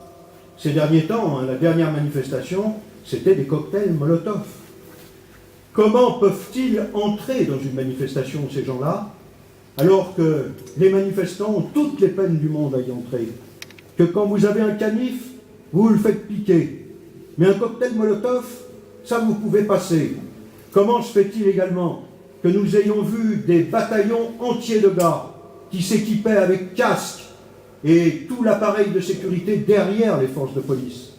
ces derniers temps, la dernière manifestation, c'était des cocktails Molotov. Comment peuvent-ils entrer dans une manifestation, ces gens-là, alors que les manifestants ont toutes les peines du monde à y entrer? Que quand vous avez un canif, vous le faites piquer. Mais un cocktail Molotov, ça vous pouvez passer. Comment se fait-il également que nous ayons vu des bataillons entiers de gars qui s'équipaient avec casque et tout l'appareil de sécurité derrière les forces de police.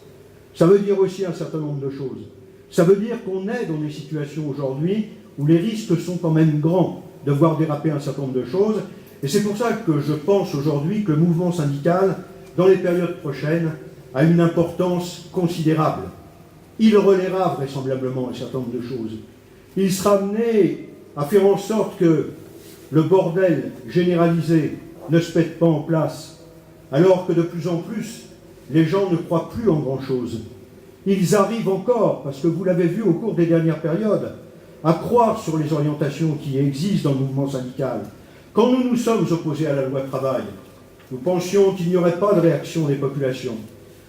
Ça veut dire aussi un certain nombre de choses. Ça veut dire qu'on est dans des situations aujourd'hui où les risques sont quand même grands de voir déraper un certain nombre de choses. Et c'est pour ça que je pense aujourd'hui que le mouvement syndical, dans les périodes prochaines, a une importance considérable. Il relaiera vraisemblablement un certain nombre de choses. Il sera amené à faire en sorte que le bordel généralisé ne se mette pas en place, alors que de plus en plus, les gens ne croient plus en grand-chose. Ils arrivent encore, parce que vous l'avez vu au cours des dernières périodes, à croire sur les orientations qui existent dans le mouvement syndical. Quand nous nous sommes opposés à la loi travail, nous pensions qu'il n'y aurait pas de réaction des populations.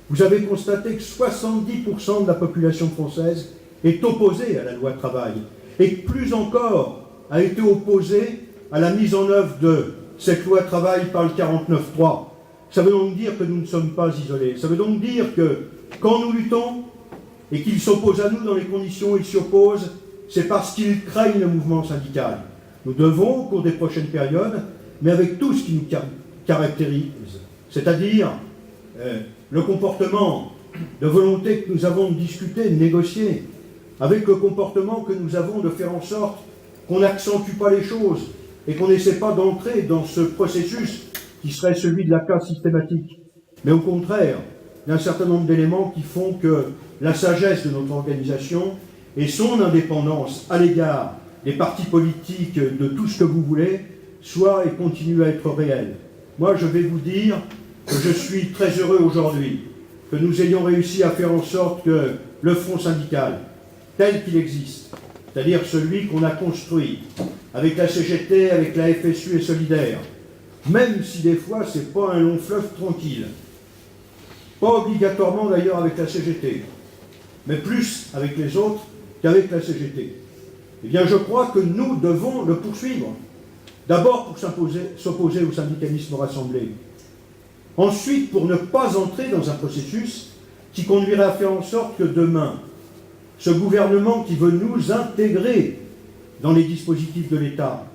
Vous avez constaté que 70% de la population française est opposée à la loi travail, et plus encore a été opposée à la mise en œuvre de cette loi travail par le 49.3. Ça veut donc dire que nous ne sommes pas isolés. Ça veut donc dire que quand nous luttons et qu'ils s'opposent à nous dans les conditions où ils s'y opposent, c'est parce qu'ils craignent le mouvement syndical. Nous devons, au cours des prochaines périodes, mais avec tout ce qui nous caractérise, c'est-à-dire le comportement de volonté que nous avons de discuter, de négocier, avec le comportement que nous avons de faire en sorte qu'on n'accentue pas les choses et qu'on n'essaie pas d'entrer dans ce processus qui serait celui de la casse systématique. Mais au contraire, il y a un certain nombre d'éléments qui font que la sagesse de notre organisation et son indépendance à l'égard des partis politiques, de tout ce que vous voulez, soit et continue à être réelle. Moi, je vais vous dire que je suis très heureux aujourd'hui que nous ayons réussi à faire en sorte que le front syndical, tel qu'il existe, c'est-à-dire celui qu'on a construit avec la CGT, avec la FSU et Solidaire, même si des fois ce n'est pas un long fleuve tranquille, pas obligatoirement d'ailleurs avec la CGT, mais plus avec les autres qu'avec la CGT. Eh bien, je crois que nous devons le poursuivre. D'abord pour s'opposer au syndicalisme rassemblé. Ensuite, pour ne pas entrer dans un processus qui conduirait à faire en sorte que demain, ce gouvernement qui veut nous intégrer dans les dispositifs de l'État,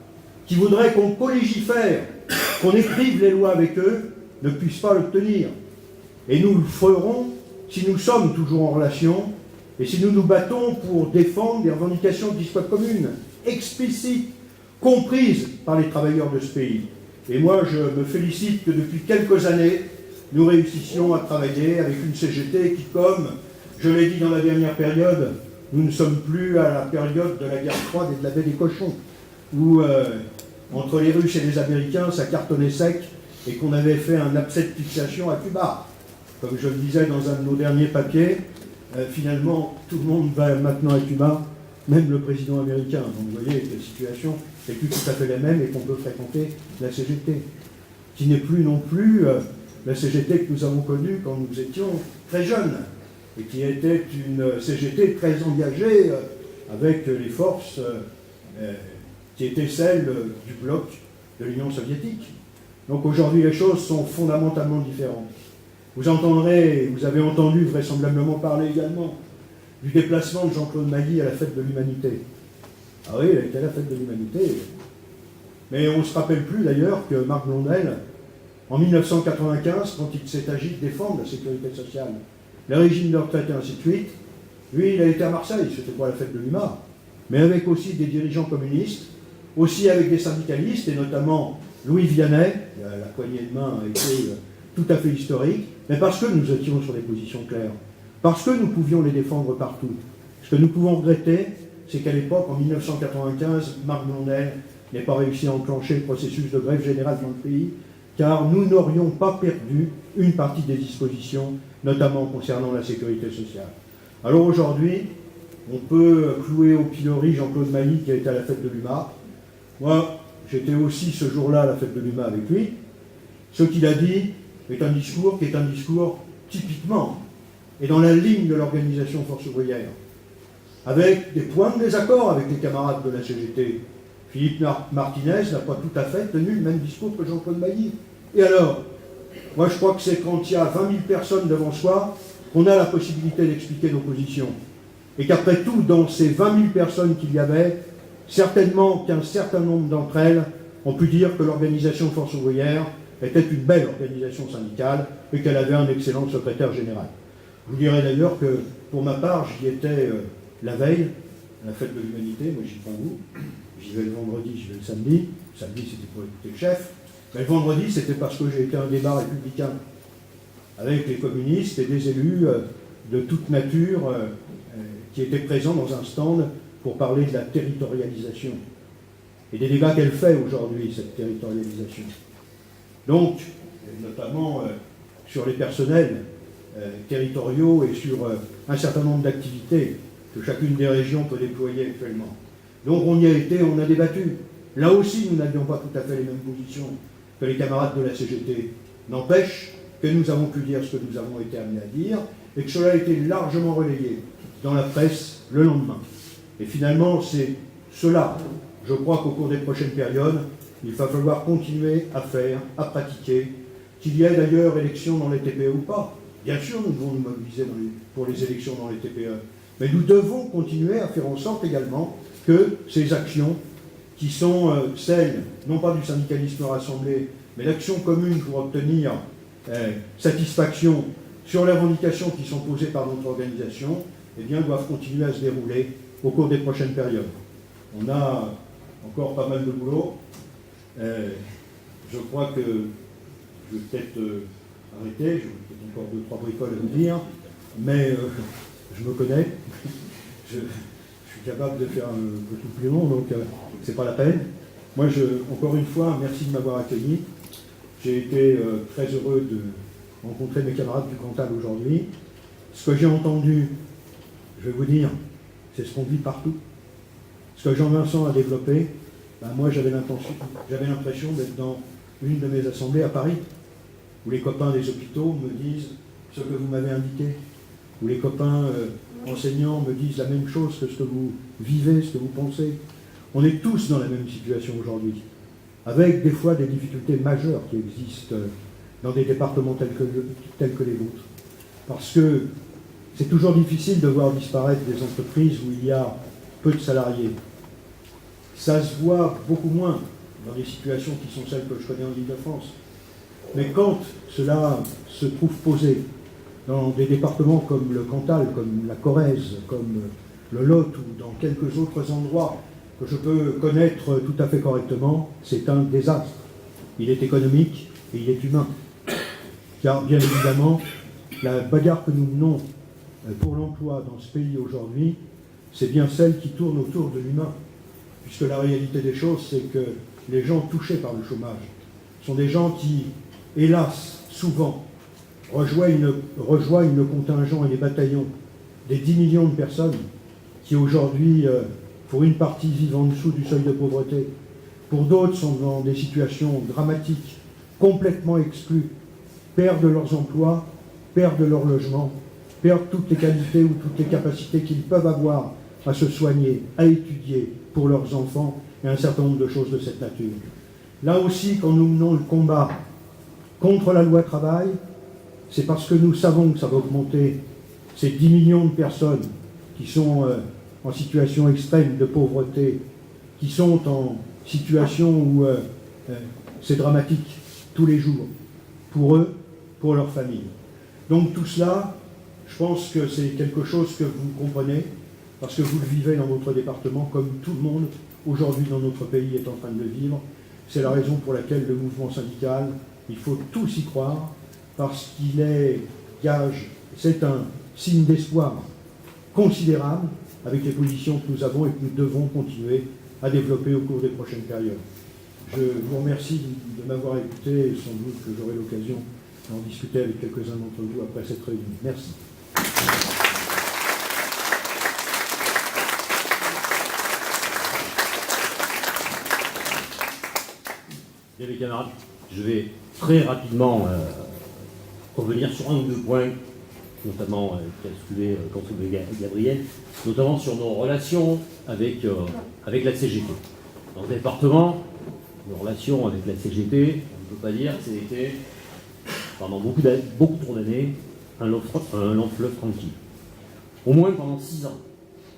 qui voudrait qu'on collégifère, qu'on écrive les lois avec eux, ne puisse pas l'obtenir. Et nous le ferons si nous sommes toujours en relation et si nous nous battons pour défendre des revendications qui soient communes, explicites, comprises par les travailleurs de ce pays. Et moi, je me félicite que depuis quelques années, nous réussissions à travailler avec une CGT qui, comme je l'ai dit dans la dernière période, nous ne sommes plus à la période de la guerre froide et de la baie des cochons, où entre les Russes et les Américains, ça cartonnait sec et qu'on avait fait un abcès de fixation à Cuba. Comme je le disais dans un de nos derniers papiers, finalement, tout le monde va maintenant à Cuba, même le président américain. Donc vous voyez que la situation n'est plus tout à fait la même et qu'on peut fréquenter la CGT, qui n'est plus non plus la CGT que nous avons connue quand nous étions très jeunes, et qui était une CGT très engagée avec les forces qui étaient celles du bloc de l'Union soviétique. Donc aujourd'hui, les choses sont fondamentalement différentes. Vous entendrez, vous avez entendu vraisemblablement parler également du déplacement de Jean-Claude Mailly à la fête de l'Humanité. Ah oui, il a été à la fête de l'Humanité. Mais on ne se rappelle plus d'ailleurs que Marc Blondel, en 1995, quand il s'est agi de défendre la sécurité sociale, le régime de retraite et ainsi de suite, lui, il a été à Marseille, c'était pour la fête de l'UMA, mais avec aussi des dirigeants communistes, aussi avec des syndicalistes, et notamment Louis Vianney, la poignée de main a été tout à fait historique, mais parce que nous étions sur des positions claires, parce que nous pouvions les défendre partout. Ce que nous pouvons regretter, c'est qu'à l'époque, en 1995, Marc Blondel n'ait pas réussi à enclencher le processus de grève générale dans le pays, car nous n'aurions pas perdu une partie des dispositions, notamment concernant la sécurité sociale. Alors aujourd'hui, on peut clouer au pilori Jean-Claude Mailly qui a été à la fête de l'UMA. Moi, j'étais aussi ce jour-là à la fête de l'UMA avec lui. Ce qu'il a dit est un discours qui est un discours typiquement et dans la ligne de l'organisation Force ouvrière, avec des points de désaccord avec les camarades de la CGT. Philippe Martinez n'a pas tout à fait tenu le même discours que Jean-Claude Mailly. Et alors, moi je crois que c'est quand il y a 20 000 personnes devant soi qu'on a la possibilité d'expliquer nos positions. Et qu'après tout, dans ces 20 000 personnes qu'il y avait, certainement qu'un certain nombre d'entre elles ont pu dire que l'organisation Force ouvrière était une belle organisation syndicale et qu'elle avait un excellent secrétaire général. Je vous dirais d'ailleurs que, pour ma part, j'y étais la veille, à la fête de l'humanité, moi j'y prends vous, j'y vais le vendredi, j'y vais le samedi. Le samedi c'était pour écouter le chef, mais le vendredi c'était parce que j'ai été à un débat républicain avec les communistes et des élus de toute nature qui étaient présents dans un stand pour parler de la territorialisation et des dégâts qu'elle fait aujourd'hui, cette territorialisation. Donc, notamment sur les personnels territoriaux et sur un certain nombre d'activités que chacune des régions peut déployer actuellement. Donc on y a été, on a débattu. Là aussi, nous n'avions pas tout à fait les mêmes positions que les camarades de la CGT. N'empêche que nous avons pu dire ce que nous avons été amenés à dire et que cela a été largement relayé dans la presse le lendemain. Et finalement, c'est cela, je crois qu'au cours des prochaines périodes, il va falloir continuer à faire, à pratiquer, qu'il y ait d'ailleurs élection dans les TPE ou pas. Bien sûr, nous devons nous mobiliser pour les élections dans les TPE, mais nous devons continuer à faire en sorte également que ces actions, qui sont celles, non pas du syndicalisme rassemblé, mais d'actions communes pour obtenir satisfaction sur les revendications qui sont posées par notre organisation, eh bien, doivent continuer à se dérouler au cours des prochaines périodes. On a encore pas mal de boulot. Je crois que je vais peut-être arrêter, j'ai peut-être encore 2-3 bricoles à vous dire, mais je me connais, je suis capable de faire un peu tout plus long, donc c'est pas la peine. Moi, encore une fois, merci de m'avoir accueilli. J'ai été très heureux de rencontrer mes camarades du Cantal aujourd'hui. Ce que j'ai entendu, je vais vous dire, c'est ce qu'on vit partout. Ce que Jean-Vincent a développé, ben moi j'avais l'impression d'être dans une de mes assemblées à Paris, où les copains des hôpitaux me disent ce que vous m'avez indiqué, où les copains enseignants me disent la même chose que ce que vous vivez, ce que vous pensez. On est tous dans la même situation aujourd'hui, avec des fois des difficultés majeures qui existent dans des départements tels que les vôtres. Parce que c'est toujours difficile de voir disparaître des entreprises où il y a peu de salariés. Ça se voit beaucoup moins dans des situations qui sont celles que je connais en Île-de-France. Mais quand cela se trouve posé dans des départements comme le Cantal, comme la Corrèze, comme le Lot ou dans quelques autres endroits que je peux connaître tout à fait correctement, c'est un désastre. Il est économique et il est humain. Car bien évidemment, la bagarre que nous menons pour l'emploi dans ce pays aujourd'hui, c'est bien celle qui tourne autour de l'humain. Puisque la réalité des choses, c'est que les gens touchés par le chômage sont des gens qui, hélas, souvent, rejoignent le contingent et les bataillons des 10 millions de personnes qui aujourd'hui, pour une partie, vivent en dessous du seuil de pauvreté. Pour d'autres, sont dans des situations dramatiques, complètement exclues, perdent leurs emplois, perdent leur logement, perdent toutes les qualités ou toutes les capacités qu'ils peuvent avoir à se soigner, à étudier pour leurs enfants et un certain nombre de choses de cette nature. Là aussi, quand nous menons le combat contre la loi travail, c'est parce que nous savons que ça va augmenter ces 10 millions de personnes qui sont en situation extrême de pauvreté, qui sont en situation où c'est dramatique tous les jours, pour eux, pour leur famille. Donc tout cela, je pense que c'est quelque chose que vous comprenez, parce que vous le vivez dans votre département, comme tout le monde aujourd'hui dans notre pays est en train de le vivre. C'est la raison pour laquelle le mouvement syndical, il faut tous y croire, parce qu'il est gage, c'est un signe d'espoir considérable avec les positions que nous avons et que nous devons continuer à développer au cours des prochaines périodes. Je vous remercie de m'avoir écouté et sans doute que j'aurai l'occasion d'en discuter avec quelques-uns d'entre vous après cette réunion. Merci. Bien, mes camarades, je vais très rapidement revenir sur un ou deux points, notamment qu'a soulevé Gabriel, notamment sur nos relations avec la CGT. Dans le département, nos relations avec la CGT, on ne peut pas dire que c'était, pendant beaucoup trop d'années, un long fleuve tranquille. Au moins pendant 6 ans.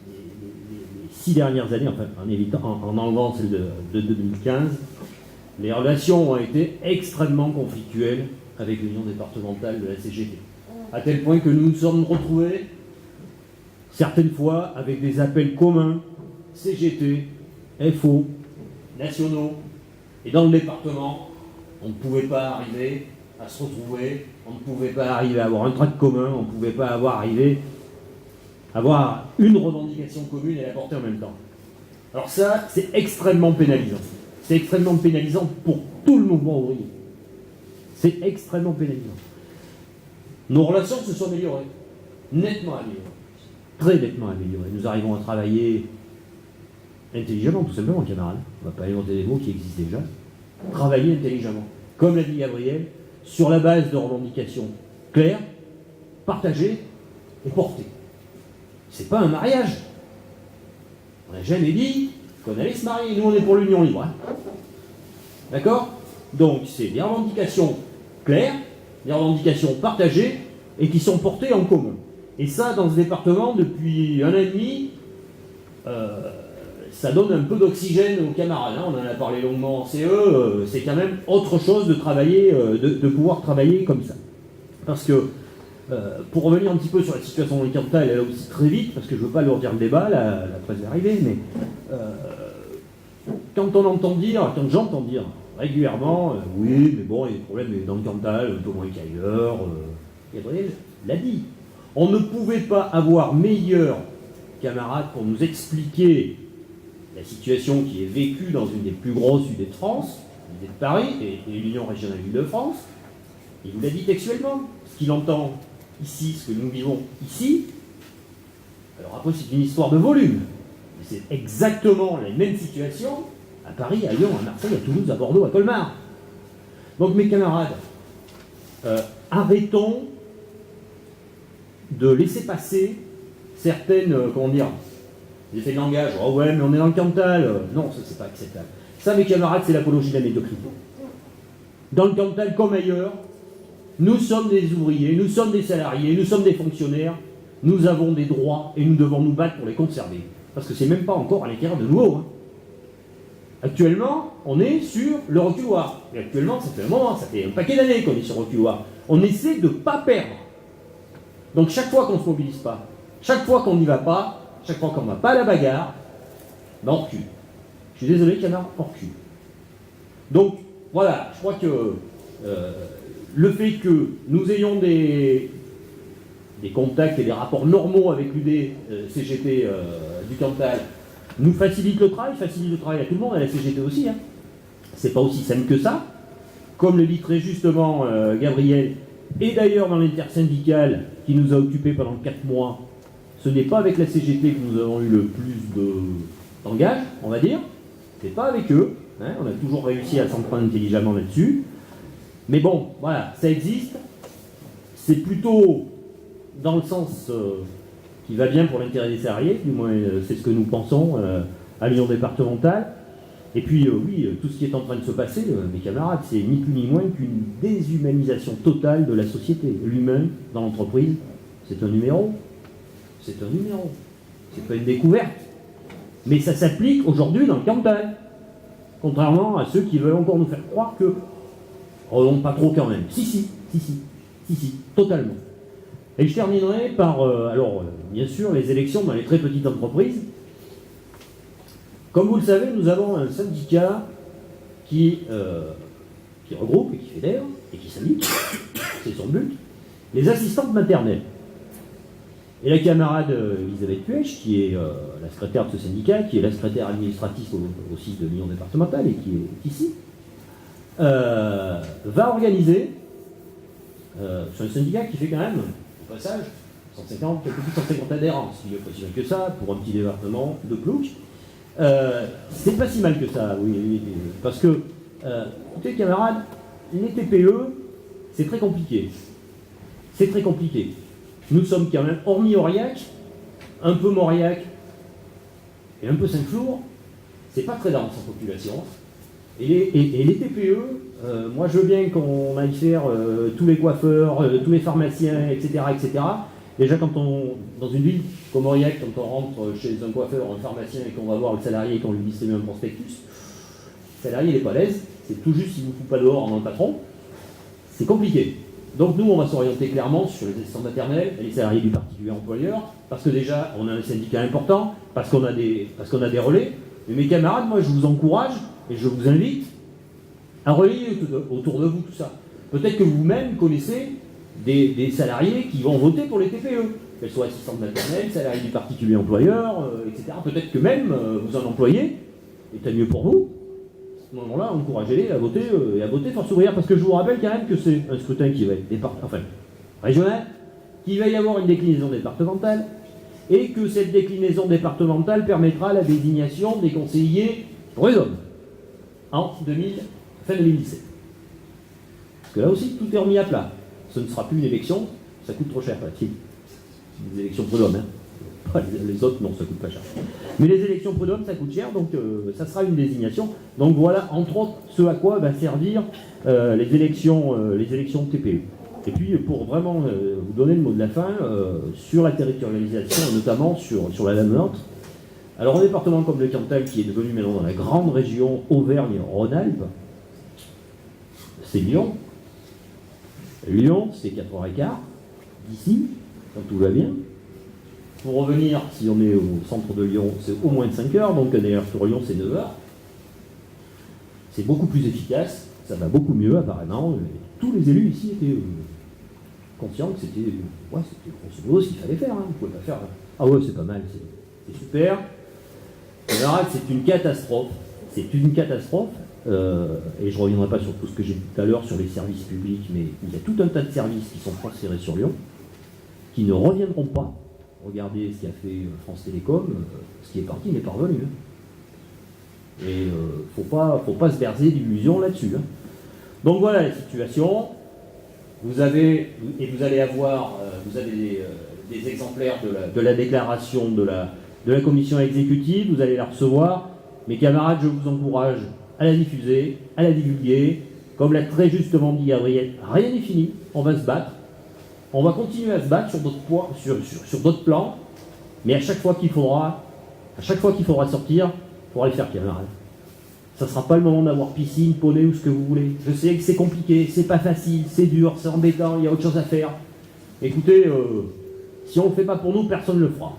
Les 6 dernières années, enfin, en enlevant celle de 2015, les relations ont été extrêmement conflictuelles avec l'union départementale de la CGT. À tel point que nous nous sommes retrouvés, certaines fois, avec des appels communs, CGT, FO, nationaux, et dans le département, on ne pouvait pas arriver à se retrouver, on ne pouvait pas arriver à avoir un tract commun, on ne pouvait pas arriver à avoir une revendication commune et la porter en même temps. Alors ça, c'est extrêmement pénalisant. C'est extrêmement pénalisant pour tout le mouvement ouvrier. C'est extrêmement pénalisant. Nos relations se sont améliorées, nettement améliorées, très nettement améliorées. Nous arrivons à travailler intelligemment, tout simplement, camarades. On ne va pas inventer des mots qui existent déjà. Travailler intelligemment, comme l'a dit Gabriel, sur la base de revendications claires, partagées et portées. C'est pas un mariage. On n'a jamais dit qu'on allait se marier. Nous, on est pour l'union libre. Hein. D'accord? Donc, c'est des revendications claires, des revendications partagées et qui sont portées en commun. Et ça, dans ce département, depuis 1 an et demi, ça donne un peu d'oxygène aux camarades. Hein. On en a parlé longuement en CE. C'est quand même autre chose de travailler, de pouvoir travailler comme ça. Parce que, pour revenir un petit peu sur la situation dans le Cantal, elle est aussi très vite, parce que je ne veux pas leur dire le débat, la presse est arrivée, mais quand j'entends dire régulièrement, oui, mais bon, il y a des problèmes dans le Cantal, un peu moins qu'ailleurs, Gabriel l'a dit. On ne pouvait pas avoir meilleur camarade pour nous expliquer la situation qui est vécue dans une des plus grosses unités de France, l'unité de Paris et l'Union régionale Île-de-France. Il vous l'a dit textuellement, ce qu'il entend ici, ce que nous vivons ici. Alors après, c'est une histoire de volume. Mais c'est exactement la même situation à Paris, à Lyon, à Marseille, à Toulouse, à Bordeaux, à Colmar. Donc mes camarades, arrêtons de laisser passer certaines, des effets de langage. Oh ouais, mais on est dans le Cantal. Non, ça c'est pas acceptable. Ça, mes camarades, c'est l'apologie de la médiocrité. Dans le Cantal, comme ailleurs, nous sommes des ouvriers, nous sommes des salariés, nous sommes des fonctionnaires, nous avons des droits et nous devons nous battre pour les conserver. Parce que c'est même pas encore à l'équerre de nouveau. Hein. Actuellement, on est sur le reculoir. Et actuellement, ça fait un moment, ça fait un paquet d'années qu'on est sur le reculoir. On essaie de ne pas perdre. Donc chaque fois qu'on ne se mobilise pas, chaque fois qu'on n'y va pas, chaque fois qu'on ne va pas à la bagarre, ben on recule. Je suis désolé, canard, on recule. Donc voilà, je crois que le fait que nous ayons des contacts et des rapports normaux avec l'UD CGT du Cantal nous facilite le travail à tout le monde, à la CGT aussi. Hein. C'est pas aussi simple que ça. Comme le dit très justement Gabriel, et d'ailleurs dans l'intersyndicale qui nous a occupés pendant 4 mois, ce n'est pas avec la CGT que nous avons eu le plus d'engagement, on va dire. C'est pas avec eux. Hein. On a toujours réussi à s'en prendre intelligemment là-dessus. Mais bon, voilà, ça existe. C'est plutôt dans le sens qui va bien pour l'intérêt des salariés, du moins c'est ce que nous pensons à l'union départementale. Et puis oui, tout ce qui est en train de se passer, mes camarades, c'est ni plus ni moins qu'une déshumanisation totale de la société. L'humain dans l'entreprise, c'est un numéro. C'est un numéro. C'est pas une découverte. Mais ça s'applique aujourd'hui dans le Cantal. Contrairement à ceux qui veulent encore nous faire croire que non, pas trop quand même. Si, totalement. Et je terminerai par, bien sûr, les élections dans les très petites entreprises. Comme vous le savez, nous avons un syndicat qui regroupe et qui fédère et qui syndique, c'est son but, les assistantes maternelles. Et la camarade Elisabeth Puech, qui est la secrétaire de ce syndicat, qui est la secrétaire administrative aussi de l'Union départementale et qui est ici, va organiser, sur un syndicat qui fait quand même, au passage, 150, quelques plus de 150 adhérents, ce qui n'est pas si mal que ça, pour un petit département de Plouc. C'est pas si mal que ça, oui, parce que, écoutez camarades, les TPE, c'est très compliqué. C'est très compliqué. Nous sommes quand même, hormis Aurillac, un peu Mauriac et un peu Saint-Flour, c'est pas très dense en population. Et les TPE, moi je veux bien qu'on aille faire tous les coiffeurs, tous les pharmaciens, etc., etc. Déjà quand dans une ville comme Aurillac, quand on rentre chez un coiffeur, un pharmacien et qu'on va voir le salarié et qu'on lui distribue un prospectus, le salarié il n'est pas à l'aise, c'est tout juste s'il ne vous fout pas dehors en tant que patron, c'est compliqué. Donc nous, on va s'orienter clairement sur les assistants maternels et les salariés du particulier employeur, parce que déjà, on a un syndicat important, parce qu'on a des relais. Mais mes camarades, moi, je vous encourage et je vous invite à relayer autour de vous tout ça. Peut-être que vous-même connaissez des salariés qui vont voter pour les TPE, qu'elles soient assistantes maternelles, salariés du particulier employeur, etc. Peut-être que même vous en employez, et tant mieux pour vous. À ce moment-là, encouragez-les à voter et à voter Force ouvrière, parce que je vous rappelle quand même que c'est un scrutin qui va être régional, qu'il va y avoir une déclinaison départementale, et que cette déclinaison départementale permettra la désignation des conseillers prud'hommes en fin 2017. Parce que là aussi, tout est remis à plat. Ce ne sera plus une élection, ça coûte trop cher. Si. Les élections prud'hommes, hein. Les autres, non, ça coûte pas cher. Mais les élections prud'hommes, ça coûte cher, donc ça sera une désignation. Donc voilà, entre autres, ce à quoi va servir les élections TPE. Et puis, pour vraiment vous donner le mot de la fin, sur la territorialisation, et notamment sur la Lame-Nantes. Alors, un département comme le Cantal, qui est devenu maintenant dans la grande région Auvergne-Rhône-Alpes, c'est Lyon. Lyon, c'est 4h15 d'ici, quand tout va bien. Pour revenir, si on est au centre de Lyon, c'est au moins de 5 heures, donc un aller-retour Lyon, c'est 9 heures. C'est beaucoup plus efficace, ça va beaucoup mieux apparemment. Et tous les élus ici étaient conscients que c'était grosso modo ce qu'il fallait faire. Hein. Vous pouvez pas faire. Ah ouais, c'est pas mal, c'est super. En général, c'est une catastrophe. C'est une catastrophe. Et je ne reviendrai pas sur tout ce que j'ai dit tout à l'heure sur les services publics, mais il y a tout un tas de services qui sont transférés sur Lyon, qui ne reviendront pas. Regardez ce qu'a fait France Télécom, ce qui est parti n'est pas revenu. Hein. Et faut pas se bercer d'illusions là-dessus. Hein. Donc voilà la situation. Vous allez avoir des exemplaires de la déclaration de la commission exécutive, vous allez la recevoir. Mes camarades, je vous encourage à la diffuser, à la divulguer. Comme l'a très justement dit Gabriel, rien n'est fini, on va se battre. On va continuer à se battre sur d'autres plans, mais à chaque fois qu'il faudra sortir, il faudra le faire, camarades. Ça ne sera pas le moment d'avoir piscine, poney ou ce que vous voulez. Je sais que c'est compliqué, c'est pas facile, c'est dur, c'est embêtant, il y a autre chose à faire. Écoutez, si on ne le fait pas pour nous, personne ne le fera.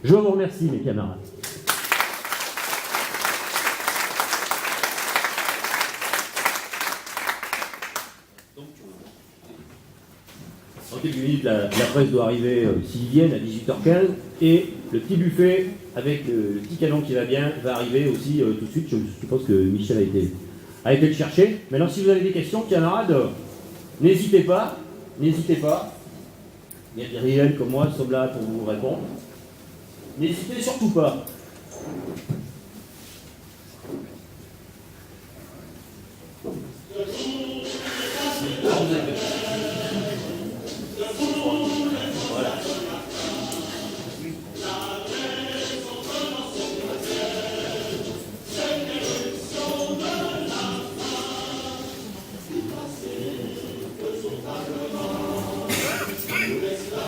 Je vous remercie, mes camarades. En quelques minutes, la presse doit arriver, s'ils viennent, à 18h15, et le petit buffet, avec le petit canon qui va bien, va arriver aussi tout de suite. Je suppose que Michel a été le chercher. Maintenant, si vous avez des questions, camarades, n'hésitez pas. Gabriel, comme moi, sommes là pour vous répondre. N'hésitez surtout pas.